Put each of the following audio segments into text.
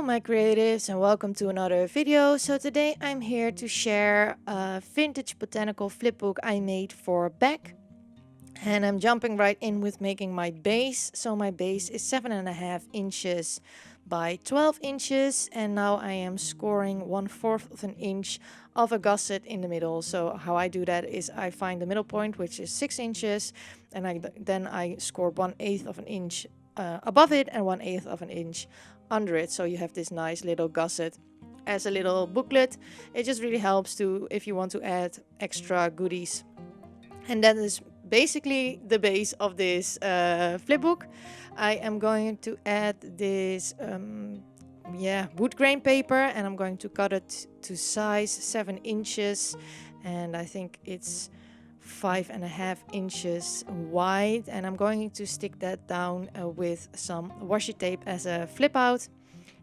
my creatives, and welcome to another video. So today I'm here to share a vintage botanical flipbook I made for back, and I'm jumping right in with making my base. So my base is 7.5 inches by 12 inches, and now I am scoring 1/4 of an inch of a gusset in the middle. So how I do that is I find the middle point, which is 6 inches, and then I score 1/8 of an inch above it and 1/8 of an inch under it. So you have this nice little gusset as a little booklet. It just really helps to if you want to add extra goodies. And that is basically the base of this flipbook. I am going to add this wood grain paper, and I'm going to cut it to size 7 inches, and I think it's 5.5 inches wide, and I'm going to stick that down with some washi tape as a flip out.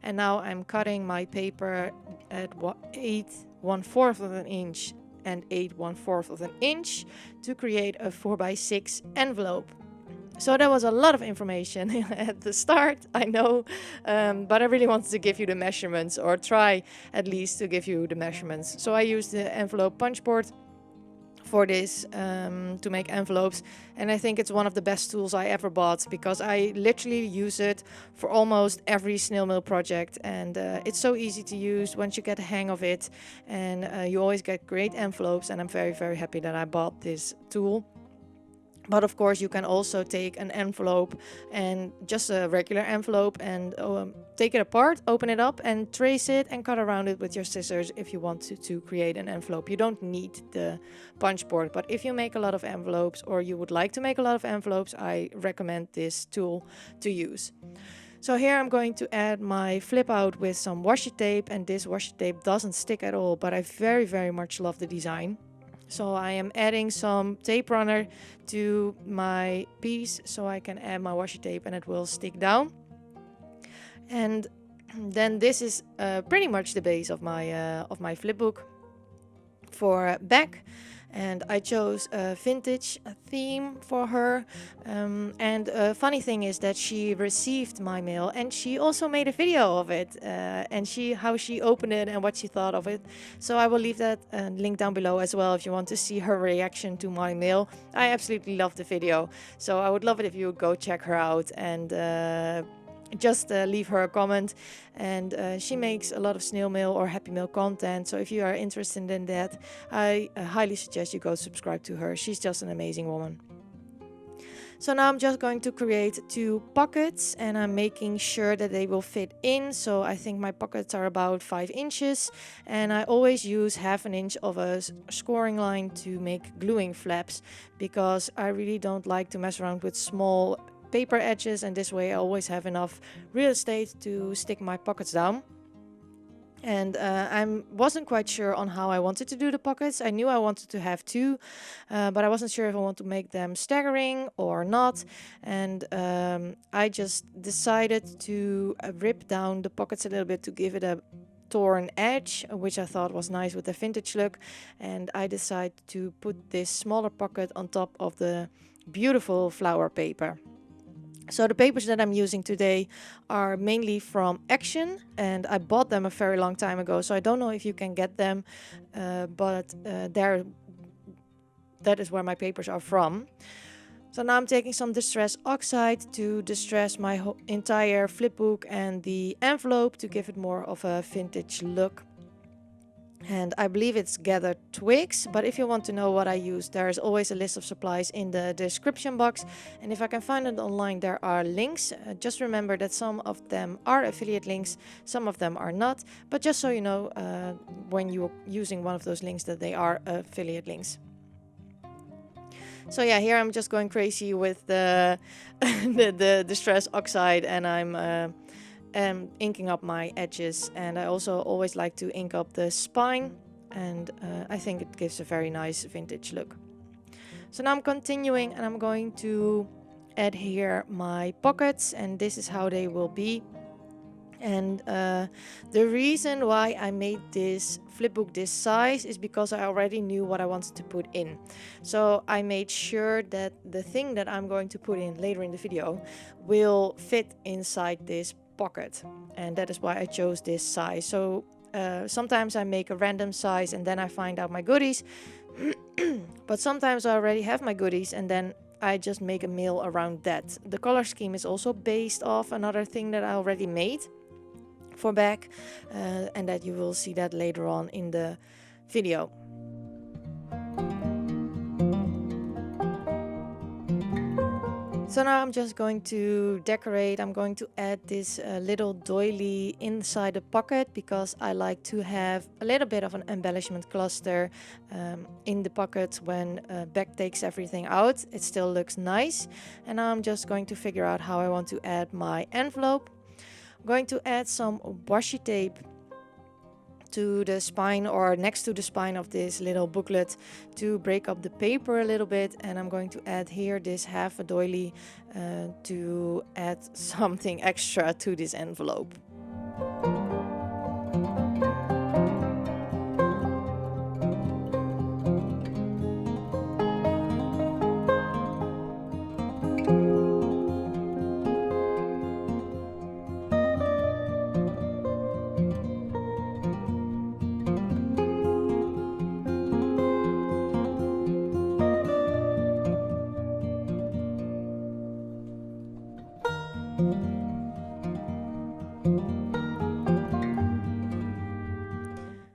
And now I'm cutting my paper at 8/1/4 of an inch and 8/1/4 of an inch to create a 4x6 envelope. So that was a lot of information at the start, I know, but I really wanted to give you the measurements, or try at least to give you the measurements. So I used the envelope punchboard for this to make envelopes, and I think it's one of the best tools I ever bought, because I literally use it for almost every snail mail project, and it's so easy to use once you get the hang of it, and you always get great envelopes, and I'm very happy that I bought this tool. But of course you can also take an envelope, and just a regular envelope, and take it apart, open it up and trace it and cut around it with your scissors if you want to create an envelope. You don't need the punchboard, but if you make a lot of envelopes, or you would like to make a lot of envelopes, I recommend this tool to use. So here I'm going to add my flip out with some washi tape, and this washi tape doesn't stick at all, but I very much love the design. So I am adding some tape runner to my piece so I can add my washi tape and it will stick down. And then this is pretty much the base of my flipbook for back. And I chose a vintage theme for her. And a funny thing is that she received my mail, and she also made a video of it, and how she opened it and what she thought of it. So I will leave that link down below as well if you want to see her reaction to my mail. I absolutely love the video, so I would love it if you would go check her out and just leave her a comment. And she makes a lot of snail mail or happy mail content, so if you are interested in that, I highly suggest you go subscribe to her. She's just an amazing woman. So now I'm just going to create 2 pockets, and I'm making sure that they will fit in. So I think my pockets are about 5 inches, and I always use 1/2 inch of a scoring line to make gluing flaps, because I really don't like to mess around with small paper edges, and this way I always have enough real estate to stick my pockets down. And I wasn't quite sure on how I wanted to do the pockets. I knew I wanted to have 2, but I wasn't sure if I want to make them staggering or not. And I just decided to rip down the pockets a little bit to give it a torn edge, which I thought was nice with the vintage look. And I decided to put this smaller pocket on top of the beautiful flower paper. So the papers that I'm using today are mainly from Action, and I bought them a very long time ago, so I don't know if you can get them, but that is where my papers are from. So now I'm taking some Distress Oxide to distress my entire flipbook and the envelope to give it more of a vintage look. And I believe it's gathered twigs, but if you want to know what I use, there is always a list of supplies in the description box, and if I can find it online, there are links. Just remember that some of them are affiliate links, some of them are not, but just so you know, when you're using one of those links, that they are affiliate links. So yeah, here I'm just going crazy with the the Distress Oxide, and I'm inking up my edges, and I also always like to ink up the spine, and I think it gives a very nice vintage look. So now I'm continuing, and I'm going to add here my pockets, and this is how they will be. And the reason why I made this flipbook this size is because I already knew what I wanted to put in. So I made sure that the thing that I'm going to put in later in the video will fit inside this pocket, and that is why I chose this size. So sometimes I make a random size and then I find out my goodies, but sometimes I already have my goodies and then I just make a mail around that. The color scheme is also based off another thing that I already made for back, and that you will see that later on in the video. So now I'm just going to decorate. I'm going to add this little doily inside the pocket because I like to have a little bit of an embellishment cluster in the pocket when Beck takes everything out. It still looks nice. And now I'm just going to figure out how I want to add my envelope. I'm going to add some washi tape to the spine or next to the spine of this little booklet to break up the paper a little bit, and I'm going to add here this half a doily to add something extra to this envelope.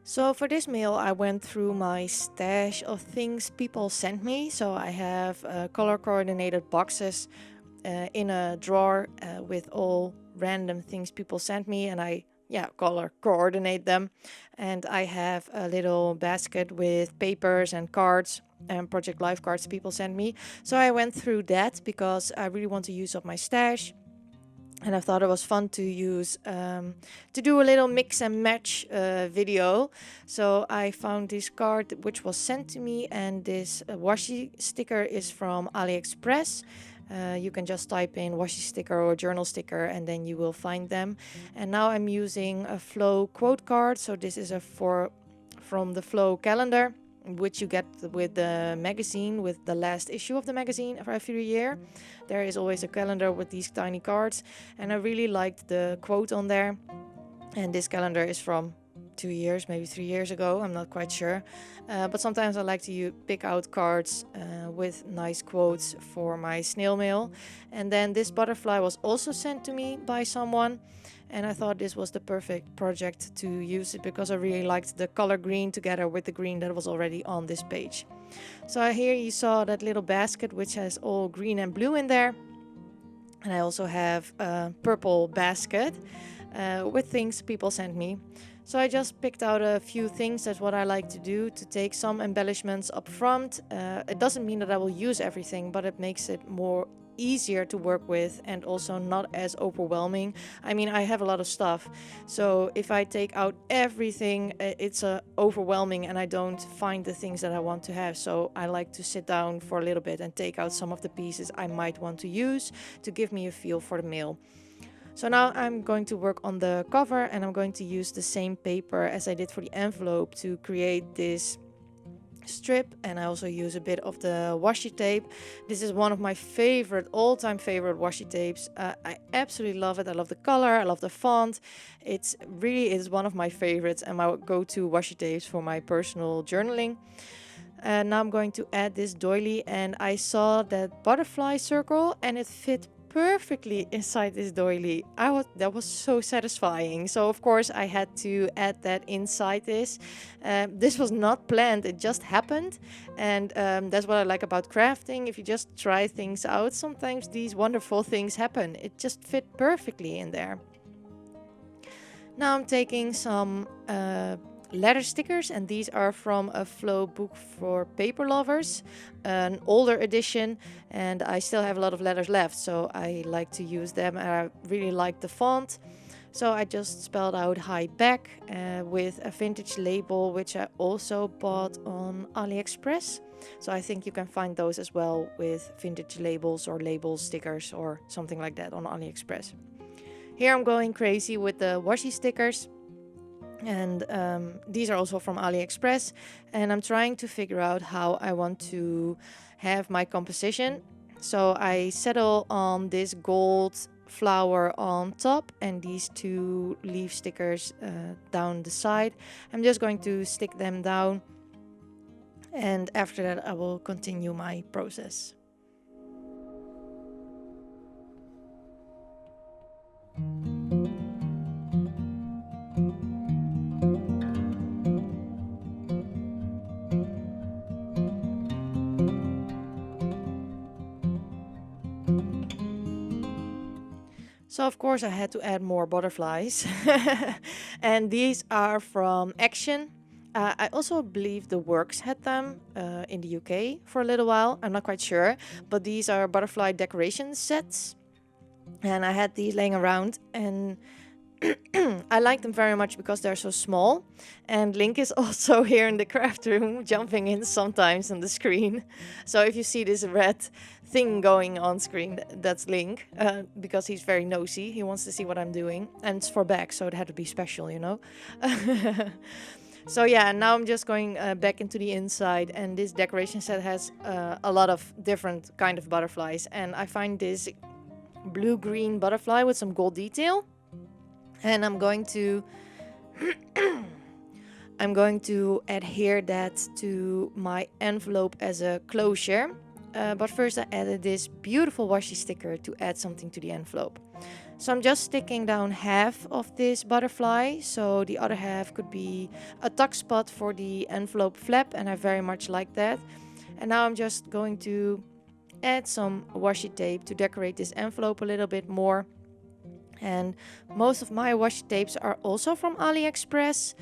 So for this mail I went through my stash of things people sent me. So I have color coordinated boxes in a drawer with all random things people sent me, and I color coordinate them. And I have a little basket with papers and cards and Project Life cards people sent me. So I went through that because I really want to use up my stash. And I thought it was fun to use, to do a little mix and match video. So I found this card which was sent to me, and this washi sticker is from Aliexpress. You can just type in washi sticker or journal sticker and then you will find them. And now I'm using a Flow quote card. So this is from the Flow calendar, which you get with the magazine, with the last issue of the magazine for every year. There is always a calendar with these tiny cards, and I really liked the quote on there. And this calendar is from 2 years, maybe 3 years ago, I'm not quite sure. But sometimes I like to pick out cards with nice quotes for my snail mail. And then this butterfly was also sent to me by someone, and I thought this was the perfect project to use it because I really liked the color green together with the green that was already on this page. So here you saw that little basket which has all green and blue in there. And I also have a purple basket with things people sent me. So I just picked out a few things. That's what I like to do, to take some embellishments up front. It doesn't mean that I will use everything, but it makes it more easier to work with and also not as overwhelming. I mean, I have a lot of stuff, so if I take out everything, it's overwhelming and I don't find the things that I want to have. So I like to sit down for a little bit and take out some of the pieces I might want to use to give me a feel for the mail. So now I'm going to work on the cover, and I'm going to use the same paper as I did for the envelope to create this strip, and I also use a bit of the washi tape. This is one of my all-time favorite washi tapes. I absolutely love it. I love the color, I love the font. It's really is one of my favorites and my go-to washi tapes for my personal journaling. And now I'm going to add this doily, and I saw that butterfly circle and it fit perfectly inside this doily. That was so satisfying. So of course I had to add that inside this. This was not planned, it just happened. And that's what I like about crafting. If you just try things out, sometimes these wonderful things happen. It just fit perfectly in there. Now I'm taking some letter stickers, and these are from a Flow book for paper lovers, an older edition, and I still have a lot of letters left, so I like to use them, and I really like the font. So I just spelled out hi back with a vintage label, which I also bought on Aliexpress. So I think you can find those as well with vintage labels or label stickers or something like that on Aliexpress. Here I'm going crazy with the washi stickers. And these are also from Aliexpress, and I'm trying to figure out how I want to have my composition. So I settle on this gold flower on top and these 2 leaf stickers down the side. I'm just going to stick them down, and after that I will continue my process. So of course I had to add more butterflies and these are from Action. I also believe the Works had them in the UK for a little while, I'm not quite sure, but these are butterfly decoration sets and I had these laying around, and I like them very much because they're so small, and Link is also here in the craft room jumping in sometimes on the screen. So if you see this red thing going on screen, that's Link, because he's very nosy. He wants to see what I'm doing, and it's for back, so it had to be special, you know. So yeah, now I'm just going back into the inside, and this decoration set has a lot of different kind of butterflies, and I find this blue-green butterfly with some gold detail. And I'm going to adhere that to my envelope as a closure. But first I added this beautiful washi sticker to add something to the envelope. So I'm just sticking down half of this butterfly, so the other half could be a tuck spot for the envelope flap, and I very much like that. And now I'm just going to add some washi tape to decorate this envelope a little bit more. And most of my washi tapes are also from Aliexpress.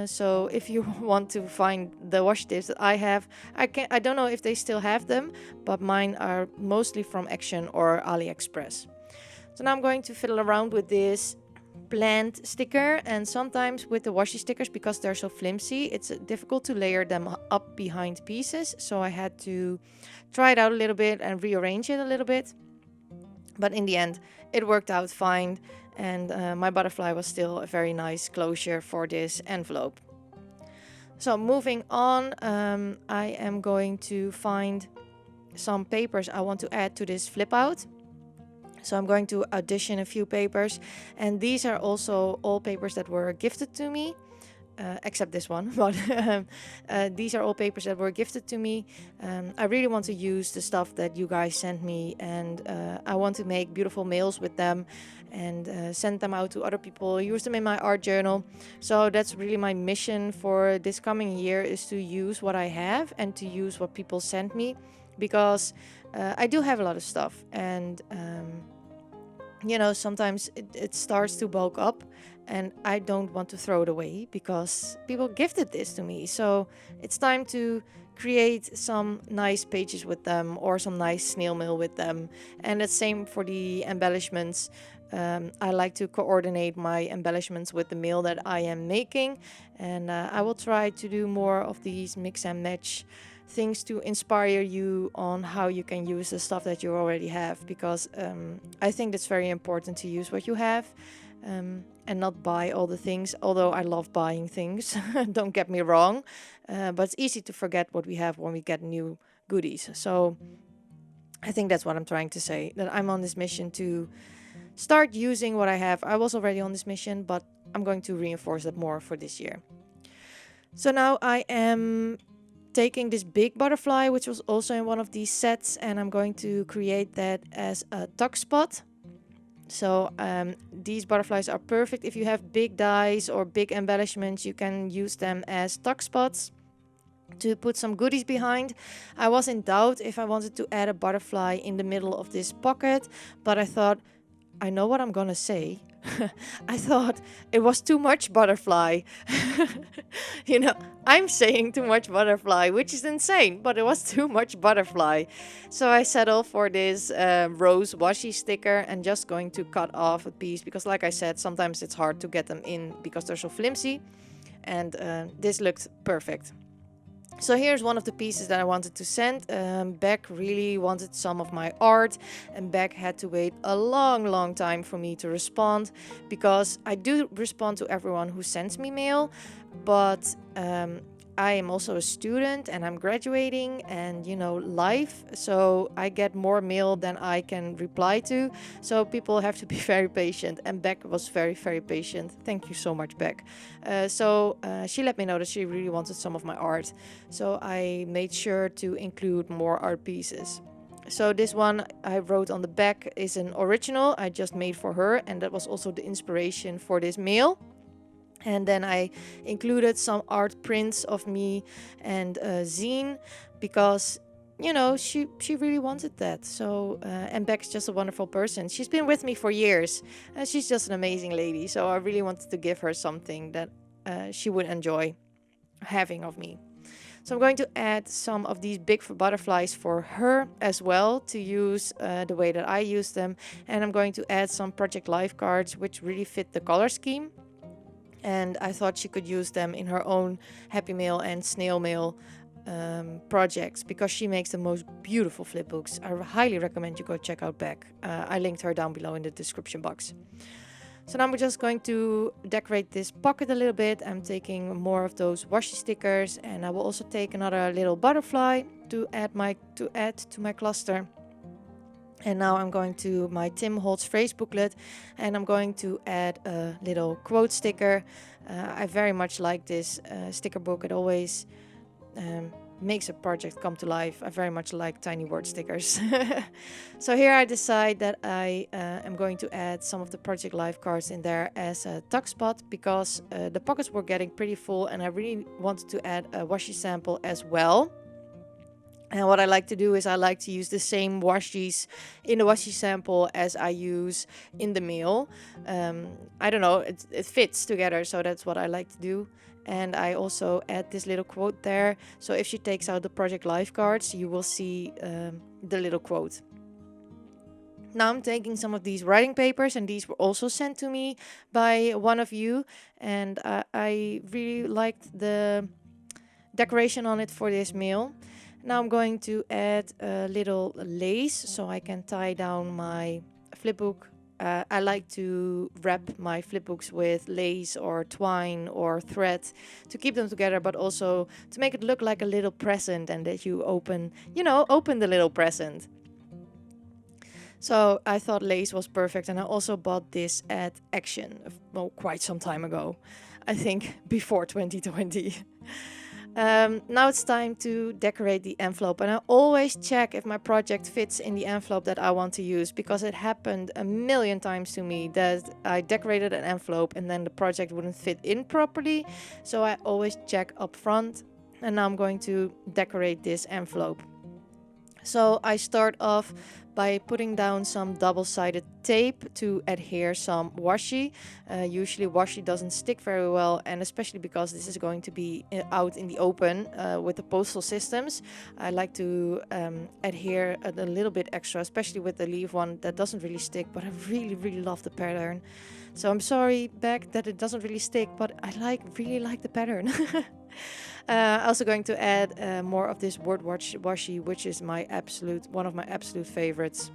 So if you want to find the washi tapes that I have, I don't know if they still have them, but mine are mostly from Action or Aliexpress. So now I'm going to fiddle around with this plant sticker, and sometimes with the washi stickers, because they're so flimsy, it's difficult to layer them up behind pieces. So I had to try it out a little bit and rearrange it a little bit. But in the end, it worked out fine, and my butterfly was still a very nice closure for this envelope. So moving on, I am going to find some papers I want to add to this flip out. So I'm going to addition a few papers, and these are also all papers that were gifted to me. Except this one, but these are all papers that were gifted to me. I really want to use the stuff that you guys sent me, and I want to make beautiful mails with them and send them out to other people, use them in my art journal. So that's really my mission for this coming year, is to use what I have and to use what people send me, because I do have a lot of stuff, and you know, sometimes it starts to bulk up, and I don't want to throw it away because people gifted this to me. So it's time to create some nice pages with them or some nice snail mail with them. And the same for the embellishments. I like to coordinate my embellishments with the mail that I am making, and I will try to do more of these mix and match things to inspire you on how you can use the stuff that you already have, because I think it's very important to use what you have and not buy all the things, although I love buying things, don't get me wrong, but it's easy to forget what we have when we get new goodies. So I think that's what I'm trying to say, that I'm on this mission to start using what I have. I was already on this mission, but I'm going to reinforce it more for this year. So now I am taking this big butterfly, which was also in one of these sets, and I'm going to create that as a tuck spot. So these butterflies are perfect. If you have big dies or big embellishments, you can use them as tuck spots to put some goodies behind. I was in doubt if I wanted to add a butterfly in the middle of this pocket, but I thought, I know what I'm gonna say. I thought it was too much butterfly. You know, I'm saying too much butterfly, which is insane, but it was too much butterfly. So I settled for this rose washi sticker and just going to cut off a piece, because like I said, sometimes it's hard to get them in because they're so flimsy, and this looked perfect. So here's one of the pieces that I wanted to send. Beck really wanted some of my art, and Beck had to wait a long time for me to respond, because I do respond to everyone who sends me mail, but I am also a student and I'm graduating and, you know, life. So I get more mail than I can reply to. So people have to be very patient. And Beck was very, very patient. Thank you so much, Beck. So she let me know that she really wanted some of my art. So I made sure to include more art pieces. So this one I wrote on the back is an original I just made for her. And that was also the inspiration for this mail. And then I included some art prints of me and zine because, you know, she really wanted that. So, and Beck's just a wonderful person. She's been with me for years. She's just an amazing lady. So I really wanted to give her something that she would enjoy having of me. So I'm going to add some of these big butterflies for her as well to use the way that I use them. And I'm going to add some Project Life cards which really fit the color scheme. And I thought she could use them in her own Happy Mail and Snail Mail projects because she makes the most beautiful flipbooks. I highly recommend you go check out Beck. I linked her down below in the description box. So now we're just going to decorate this pocket a little bit. I'm taking more of those washi stickers, and I will also take another little butterfly to add to my cluster. And now I'm going to my Tim Holtz phrase booklet and I'm going to add a little quote sticker. I very much like this sticker book. It always makes a project come to life. I very much like tiny word stickers. So here I decide that I am going to add some of the Project Life cards in there as a tuck spot because the pockets were getting pretty full and I really wanted to add a washi sample as well. And what I like to do is I like to use the same washis in the washi sample as I use in the mail. I don't know, it fits together, so that's what I like to do. And I also add this little quote there. So if she takes out the Project Life cards, you will see the little quote. Now I'm taking some of these writing papers, and these were also sent to me by one of you. And I really liked the decoration on it for this mail. Now I'm going to add a little lace so I can tie down my flipbook. I like to wrap my flipbooks with lace or twine or thread to keep them together, but also to make it look like a little present and that you open the little present. So I thought lace was perfect, and I also bought this at Action, quite some time ago. I think before 2020. Now it's time to decorate the envelope, and I always check if my project fits in the envelope that I want to use, because it happened a million times to me that I decorated an envelope and then the project wouldn't fit in properly. So I always check up front, and now I'm going to decorate this envelope. So I start off by putting down some double-sided tape to adhere some washi. Usually washi doesn't stick very well, and especially because this is going to be out in the open with the postal systems, I like to adhere a little bit extra, especially with the leaf one that doesn't really stick, but I really love the pattern. So I'm sorry, Beck, that it doesn't really stick, but I really like the pattern. Also going to add more of this word washi, which is one of my absolute favorites.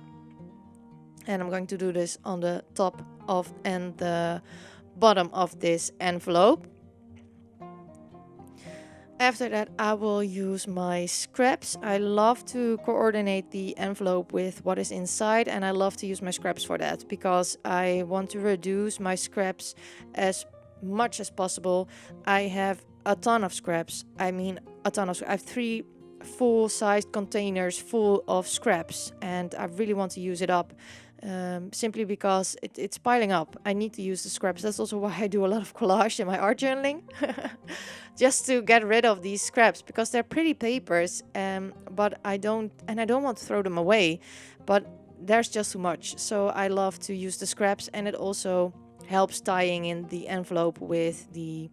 And I'm going to do this on the top of and the bottom of this envelope. After that, I will use my scraps. I love to coordinate the envelope with what is inside, and I love to use my scraps for that because I want to reduce my scraps as much as possible. I have a ton of scraps. I mean, a ton of scraps. I have 3 full-sized containers full of scraps, and I really want to use it up. Simply because it's piling up. I need to use the scraps. That's also why I do a lot of collage in my art journaling. Just to get rid of these scraps, because they're pretty papers, but I don't want to throw them away, but there's just too much. So I love to use the scraps, and it also helps tying in the envelope with the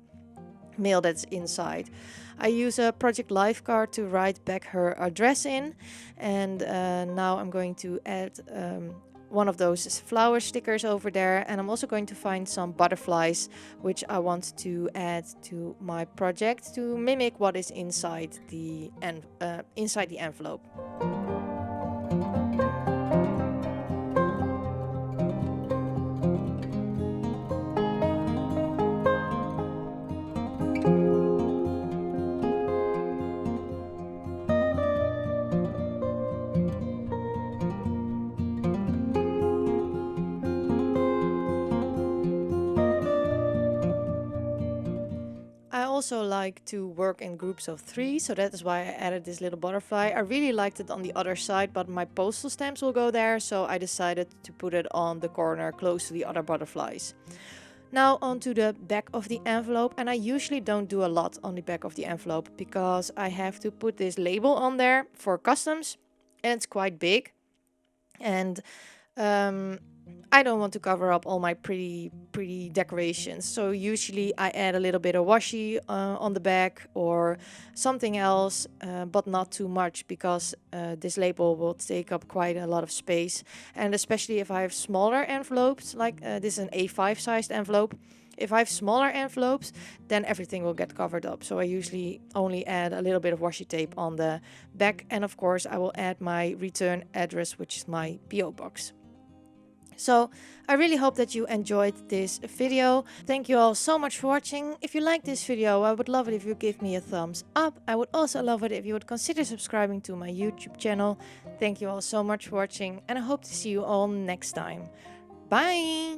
mail that's inside. I use a Project Life card to write back her address in, and now I'm going to add one of those flower stickers over there, and I'm also going to find some butterflies which I want to add to my project to mimic what is inside the envelope. also like to work in groups of 3, so that is why I added this little butterfly. I really liked it on the other side, but my postal stamps will go there, so I decided to put it on the corner close to the other butterflies. Now onto the back of the envelope, and I usually don't do a lot on the back of the envelope because I have to put this label on there for customs, and it's quite big, and I don't want to cover up all my pretty decorations, so usually I add a little bit of washi on the back or something else, but not too much, because this label will take up quite a lot of space, and especially if I have smaller envelopes, like this is an A5 sized envelope. If I have smaller envelopes, then everything will get covered up, so I usually only add a little bit of washi tape on the back, and of course I will add my return address, which is my PO box. So I really hope that you enjoyed this video. Thank you all so much for watching. If you like this video, I would love it if you give me a thumbs up. I would also love it if you would consider subscribing to my YouTube channel. Thank you all so much for watching, and I hope to see you all next time. Bye!